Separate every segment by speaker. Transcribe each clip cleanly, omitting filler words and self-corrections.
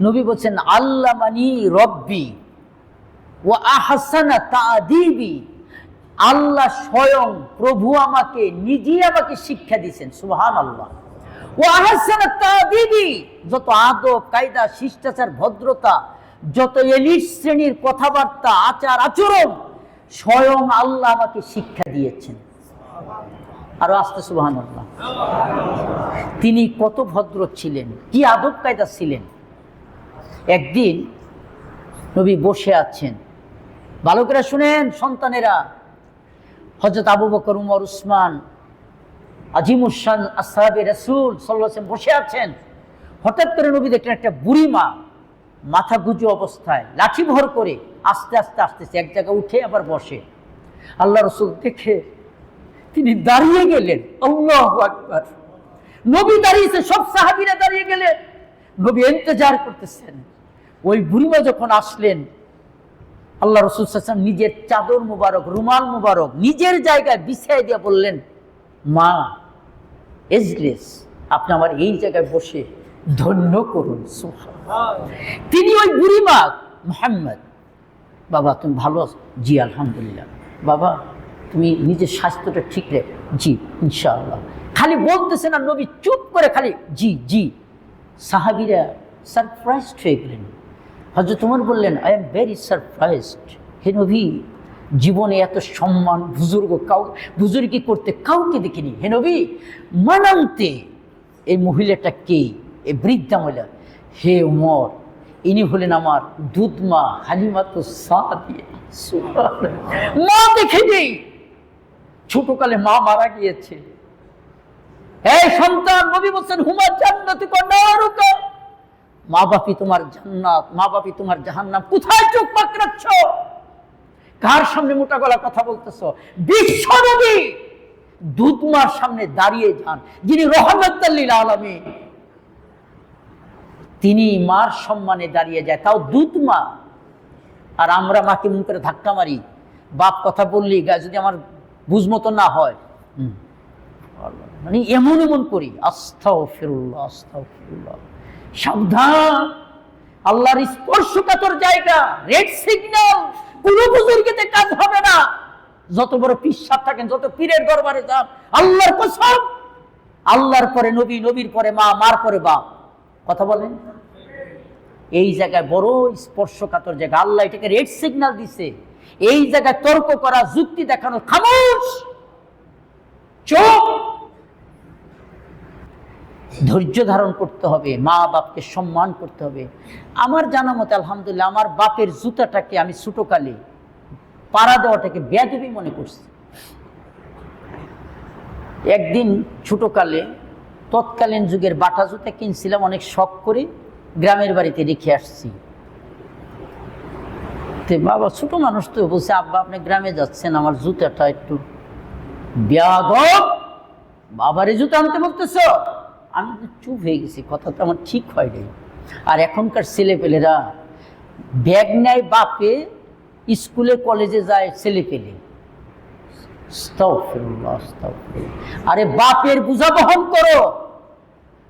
Speaker 1: নবী বলছেন আল্লামানি রব্বি ওয়া আহসানা তা'দীবি, আল্লাহ স্বয়ং প্রভু আমাকে নিজেই আমাকে শিক্ষা দিয়েছেন। সুবহানাল্লাহ। ওয়া আহসানা তা'দীবি, যত আদব কায়দা শিষ্টাচার ভদ্রতা, যত এলিট শ্রেণীর কথাবার্তা আচার আচরণ স্বয়ং আল্লাহ আমাকে শিক্ষা দিয়েছেন। আরো আসতে সুবহানাল্লাহ। তিনি কত ভদ্র ছিলেন, কি আদব কায়দা ছিলেন। একদিন নবী বসে আছেন, বালকেরা শুনেন, সন্তানেরা, হযরত আবু বকর, উমর, উসমান, আজিমুশান আসহাবে রাসূল সাল্লাল্লাহু আলাইহি ওয়াসাল্লাম বসে আছেন। হঠাৎ করে নবী দেখলেন একটা বুড়ি মা মাথা গুঁজে অবস্থায় লাঠি ভর করে আস্তে আস্তে আসতেছে, এক জায়গায় উঠে আবার বসে। আল্লাহ রাসূল দেখে তিনি দাঁড়িয়ে গেলেন। আল্লাহু আকবার। নবী দাঁড়িয়েছে, সব সাহাবীরা দাঁড়িয়ে গেলেন, নবী ইন্তজার করতেছেন। ওই বুড়িমা যখন আসলেন, আল্লাহ রাসূল সাল্লাল্লাহু আলাইহি ওয়াসাল্লাম নিজের চাদর মুবারক, রুমাল মুবারক নিজের জায়গায় বিছিয়ে দিয়ে বললেন, মা ইজলিস, আপনি আমার এই জায়গায় বসে ধন্য করুন। তিনি ওই বুড়িমা, মুহাম্মদ বাবা তুমি ভালো আছো? জি আলহামদুলিল্লাহ। বাবা তুমি নিজের স্বাস্থ্যটা ঠিক রেখ? জি ইনশাআল্লাহ। খালি বলতেছে না, নবী চুপ করে খালি জি জি। সাহাবীরা সারপ্রাইজড হয়ে গেলেন। হযরত ওমর বললেন, আই এম ভেরি সারপ্রাইজড, হে নবী, জীবনে এত সম্মান বুজুর্গি করতে কাউকে দেখিনি। হে নবী, মানান্তে এই মহিলাটা কে? এই বৃদ্ধা মহিলা। হে ওমর, ইনি হলেন আমার দুধমা হালিমাতুস সাদিয়া। মা দেখে নেই, ছোটকালে মা মারা গিয়েছে। এই সন্তান, নবী বলছেন হুমা জান্নাতুকা নারুকা, মা বাপি তোমার জান্নাত, মা বাপি তোমার জাহান্নাম। কোথায় চোখ পাকড়াচ্ছ? কার সামনে মোটা গলা কথা বলতেছ? বিশ্বনবী দুধমার সামনে দাঁড়িয়ে যান, যিনি রহমাতুল লিল আলামিন, তিনি মার সম্মানে দাঁড়িয়ে যায়, তাও দুধমা। আর আমরা মাকে মুখ করে ধাক্কা মারি, বাপ কথা বললি গায়ে যদি আমার বুঝমতো না হয়, মানে এমন এমন করি। আস্তাগফিরুল্লাহ, আস্তাগফিরুল্লাহ। সাবধান, আল্লাহর স্পর্শকাতর জায়গা, রেড সিগন্যাল, কোন বুজুর্গেতে কাজ হবে না। যত বড় পীর সাহেব থাকেন, যত পীরের দরবারে যান, আল্লাহর কসম, আল্লাহর পরে নবী, নবীর পরে মা, মার পরে বাপ। কথা বলেন, এই জায়গায় বড় স্পর্শকাতর জায়গা। আল্লাহ এটাকে রেড সিগন্যাল দিছে। এই জায়গায় তর্ক করা, যুক্তি দেখানো, খামোশ, চুপ। ধৈর্য ধারণ করতে হবে, মা বাপকে সম্মান করতে হবে। আমার জানা মতে আলহামদুলিল্লাহ, আমার বাপের জুতাটাকে আমি ছোটকালে পাড়া দেওয়াটাকে বেয়াদবি মনে করছি। একদিন ছোটকালে তৎকালীন যুগের বাটা জুতা কিনছিলাম, অনেক শখ করে গ্রামের বাড়িতে রেখে আসছি। তো বাবা ছোট মানুষ তো বলছে, আব্বা আপনি গ্রামে যাচ্ছেন, আমার জুতাটা একটু বেয়াদব, বাবারে জুতা আনতে বলতেছ। আমি তো চুপ হয়ে গেছি, কথা তো আমার ঠিক হয় নাই। আর এখনকার ছেলেপেলেরা ব্যাগ নেয় বাপে, স্কুলে কলেজে যায় ছেলেপেলে। আস্তাগফিরুল্লাহ, আস্তাগফিরুল্লাহ। আরে বাপের বোঝা বহন করো,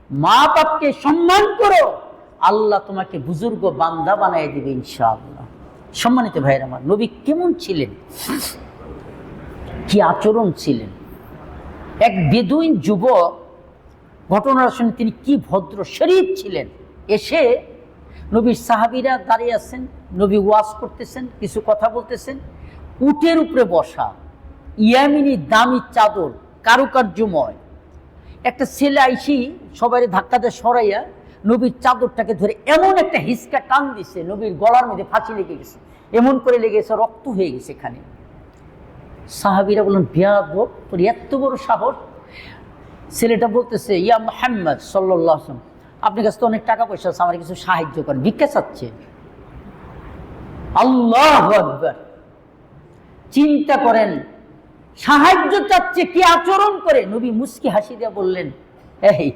Speaker 1: মা বাপকে সম্মান করো, আল্লাহ তোমাকে বুজুর্গ বান্দা বানায় দিবে ইনশাআল্লাহ। সম্মানিত ভাইয়ের আমার, নবী কেমন ছিলেন, কি আচরণ ছিলেন। এক বেদুইন যুবক ঘটনার শুনে তিনি কি ভদ্র শরীফ ছিলেন। এসে নবীর সাহাবীরা দাঁড়িয়ে আছেন, নবী ওয়াজ করতেছেন, কিছু কথা বলতেছেন। উটের উপরে বসা, ইয়ামিনী দামি চাদর, কারুকার্যময়। একটা ছেলে আইসি সবাই ধাক্কা দিয়ে সরাইয়া নবীর চাদরটাকে ধরে এমন একটা হিসকা টান দিছে, নবীর গলার মধ্যে ফাঁসি লেগে গেছে, এমন করে লেগে গেছে, রক্ত হয়ে গেছে এখানে। সাহাবীরা বললেন, বেয়াদব, তোর এত বড় সাহস। ছেলেটা বলতেছে, ইয়া মুহাম্মদ সাল্লাল্লাহু আলাইহি ওয়াসাল্লাম, আপনার কাছে তো অনেক টাকা পয়সা আছে, আমার কিছু সাহায্য করেন, ভিক্ষা চাচ্ছে। আল্লাহু আকবার। চিন্তা করেন, সাহায্য চাচ্ছে, কি আচরণ করে। নবী মুস্কি হাসি দিয়ে বললেন, এই,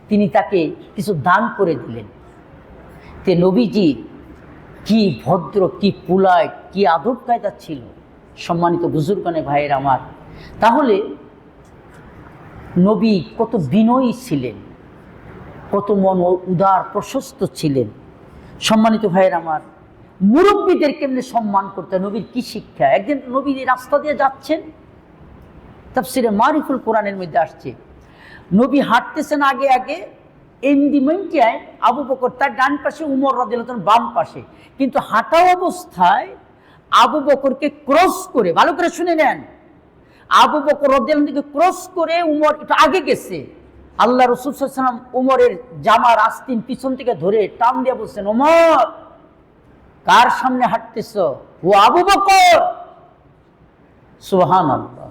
Speaker 1: তিনি তাকে কিছু দান করে দিলেন। তে নবীজি কি ভদ্র, কি পুলায়, কি আদব কায়দা ছিল। সম্মানিত বুজুর্গানে ভাইয়ের আমার, তাহলে নবী কত বিনয়ী ছিলেন, কত মন উদার প্রশস্ত ছিলেন। সম্মানিত ভাইয়ের আমার, মুরব্বীদের কেমনে সম্মান করতে, নবীর কি শিক্ষা। একদিন নবীর রাস্তা দিয়ে যাচ্ছেন, তাফসিরে মারিফুল কোরআনের মধ্যে আসছে, নবী হাঁটতেছেন আগে আগে, এমদিমেন্টিয়ায় আবু বকর তার ডান পাশে, উমর রাদিয়াল্লাহু আনহু বাম পাশে, কিন্তু হাঁটা অবস্থায় আবু বকরকে ক্রস করে, ভালো করে শুনে নেন, আবু বকর রাদিয়াল্লাহু আনহুকে ক্রস করে উমর একটু আগে গেছে। আল্লাহ রাসূল সাল্লাল্লাহু আলাইহি ওয়াসাল্লাম উমরের জামার আস্তিন পিছন থেকে ধরে টান দিয়ে বলছেন, ওমর কার সামনে হাঁটতেছ? ও আবু বকর। সুবহানাল্লাহ।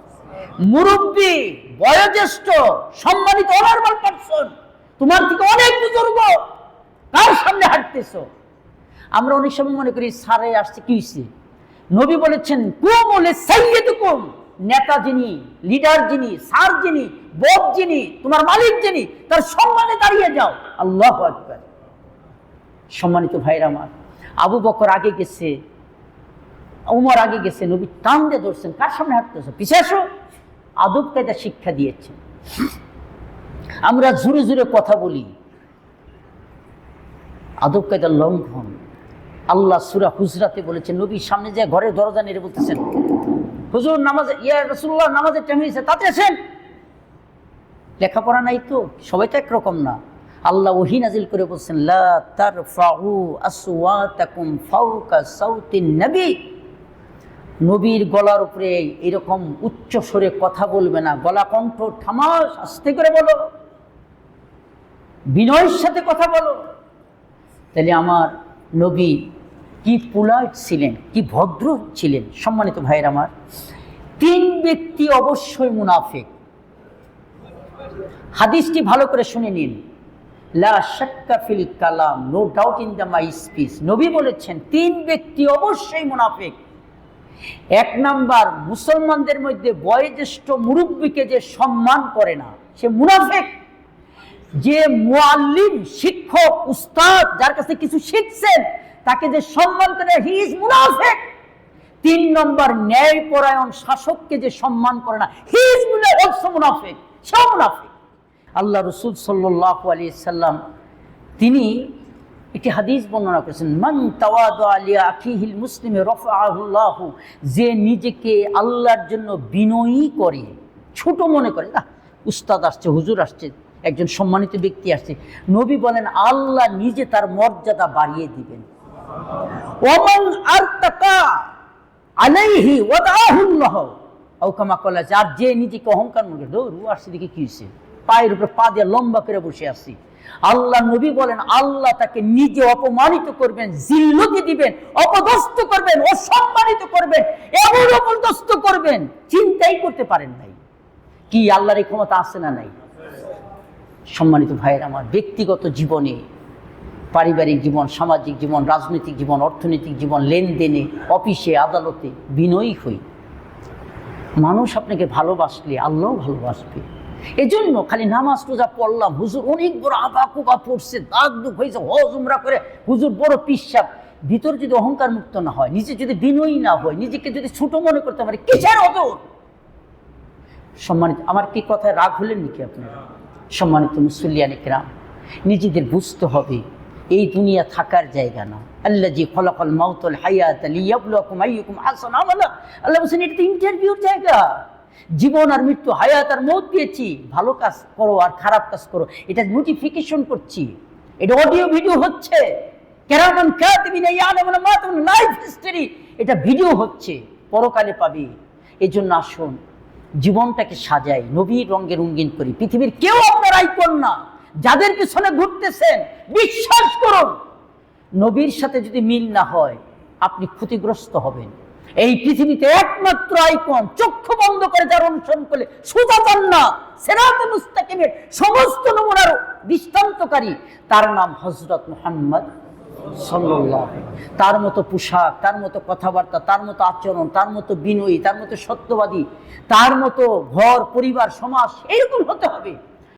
Speaker 1: মুরব্বী, বয়োজ্যেষ্ঠ, সম্মানিত অনার্মাল পারসন, তোমার থেকে অনেক বুজুর্গ, কার সামনে হাঁটতেছ? আমরা অনেক সময় মনে করি সারে আসছে, কি হয়েছে? নবী বলেছেন, কুমু লিসাইয়্যিদিকুম, নেতা যিনি, লিডার যিনি, স্যার যিনি, বস যিনি, তোমার মালিক যিনি, তার সম্মানে দাঁড়িয়ে যাও। আল্লাহু আকবার। সম্মানিত ভাইরা আমার, আবু বকর আগে গেছে, উমর আগে গেছে, নবী টান দিয়ে ধরছেন, কার সামনে হাঁটতেছ? পিছে আসো। আদব কায়দা শিক্ষা দিয়েছেন। আমরা জোরে জোরে কথা বলি, আদব কায়দার লঙ্ঘন। আল্লাহ সূরা হুজরাতে বলেছেন, নবীর সামনে যে ঘরের দরজা নেড়ে বলতেছেন, হুজুর নামাজে, ইয়া রাসূলুল্লাহ নামাজের টাইম হয়েছে, তাতে আসেন। লেখাপড়া নাই তো, সবাই তো একরকম না। আল্লাহ ওহী নাজিল করে বলছেন, লা তারফাউ আসওয়াতাকুম ফাওকা সাউতিন নবী, নবীর গলার উপরে এরকম উচ্চ স্বরে কথা বলবে না, গলা কণ্ঠ ঠামাস আস্তে করে বলো, বিনয়ের সাথে কথা বলো। তাহলে আমার নবী কি পোলাইট ছিলেন, কি ভদ্র ছিলেন। সম্মানিত ভাইয়ের আমার, 3 ব্যক্তি অবশ্যই মুনাফিক। হাদিসটি ভালো করে শুনে নিন। লা শাক্কা ফিল কালাম, no doubt in the my speech. নবী বলেছেন 3 ব্যক্তি অবশ্যই মুনাফিক। 1 নাম্বার, মুসলমানদের মধ্যে বয়োজ্যেষ্ঠ মুরব্বীকে যে সম্মান করে না, সে মুনাফিক। যে মুআল্লিম, শিক্ষক, উস্তাদ, যার কাছে কিছু শিখছেন, তাকে যে সম্মান করে, হি ইজ মুনাফিক। 3 নম্বর, ন্যায়পরায়ণ শাসককে যে সম্মান করে না, হি ইজ অলসো মুনাফিক, সেও মুনাফিক। আল্লাহ রাসূল সাল্লাল্লাহু আলাইহি সাল্লাম তিনি একটি হাদিস বর্ণনা করেছেন, মান তাওয়াদা লিআখিহিল মুসলিমি রাফাআহুল্লাহু, যে নিজেকে আল্লাহর জন্য বিনয়ী করে, ছোট মনে করে, না উস্তাদ আসছে, হুজুর আসছে, একজন সম্মানিত ব্যক্তি আসছে, নবী বলেন আল্লাহ নিজে তার মর্যাদা বাড়িয়ে দিবেন। ওমান আরতাকা আলাইহি ওয়াদাহুল্লাহ আও কামা ক্বালা, আর যে নিজেকে অহংকার মনে করে, দৌড় আসছে দিকে কি হয়েছে, পায়ের উপরে পা দিয়ে লম্বা করে বসে আছি, আল্লাহ নবী বলেন আল্লাহ তাকে নিজে অপমানিত করবেন, জিল্লতি দিবেন, অপদস্থ করবেন, অসম্মানিত করবেন, এমন অপদস্থ করবেন চিন্তাই করতে পারেন নাই। কি আল্লাহর এই ক্ষমতা আছে না নাই? সম্মানিত ভাইয়ের আমার, ব্যক্তিগত জীবনে, পারিবারিক জীবন, সামাজিক জীবন, রাজনৈতিক জীবন, অর্থনৈতিক জীবন, লেনদেনে, অফিসে, আদালতে বিনয়ী হই। মানুষ আপনাকে ভালোবাসলে আল্লাহও ভালোবাসবে। এজন্য খালি নামাজ রোজা পড়লাম, হুজুর অনেক বড় আবা কুবা পড়ছে, দাগ দুঃখ হয়েছে, হজ উমরা করে হুজুর বড় পিসাব, ভিতর যদি অহংকার মুক্ত না হয়, নিজে যদি বিনয়ী না হয়, নিজেকে যদি ছোট মনে করতে পারে, কিসের অদর? সম্মানিত আমার, কি কথায় রাগ হলেন নাকি আপনারা? সম্মানিত মুসল্লিয়ানে কেরাম, নিজেদের বুঝতে হবে এই দুনিয়া থাকার জায়গা না। আল্লাযী খালাকাল মাউতা ওয়াল হায়াতা লিয়াবলুয়াকুম আইয়ুকুম আহসানু আমালা। আল্লাহ বলেছেন এটা তো ইন্টারভিউর জায়গা। জীবন আর মৃত্যু, হায়াত আর মৌত দিয়েছি, ভালো কাজ করো আর খারাপ কাজ করো, এটা নোটিফিকেশন করছি, এটা অডিও ভিডিও হচ্ছে, কিরামান কাতিবিনা ইয়ালামুনা মা তাকুনু লাইফ হিস্টরি, এটা ভিডিও হচ্ছে, পরকালে পাবি। এজন্য আসুন জীবনটাকে সাজাই, নবীর রঙে রঙিন করি। পৃথিবীর কেউ আপনার আইকন না। যাদের পিছনে ঘুরতেছেন, বিশ্বাস করুন নবীর সাথে যদি মিল না হয় আপনি ক্ষতিগ্রস্ত হবেন। এই পৃথিবীতে একমাত্র আইকন, চক্ষু বন্ধ করে যার অনুসরণ করলে সোজা যান না, সিরাতে মুস্তাকিমের সমস্ত নমুনার দৃষ্টান্তকারী, তার নাম হযরত মুহাম্মদ সাল্লাল্লাহু আলাইহি ওয়াসাল্লাম। তার মতো পোশাক, তার মতো কথাবার্তা, তার মতো আচরণ, তার মতো বিনয়ী, তার মতো সত্যবাদী, তার মতো ঘর পরিবার সমাজ এরকম হতে হবে।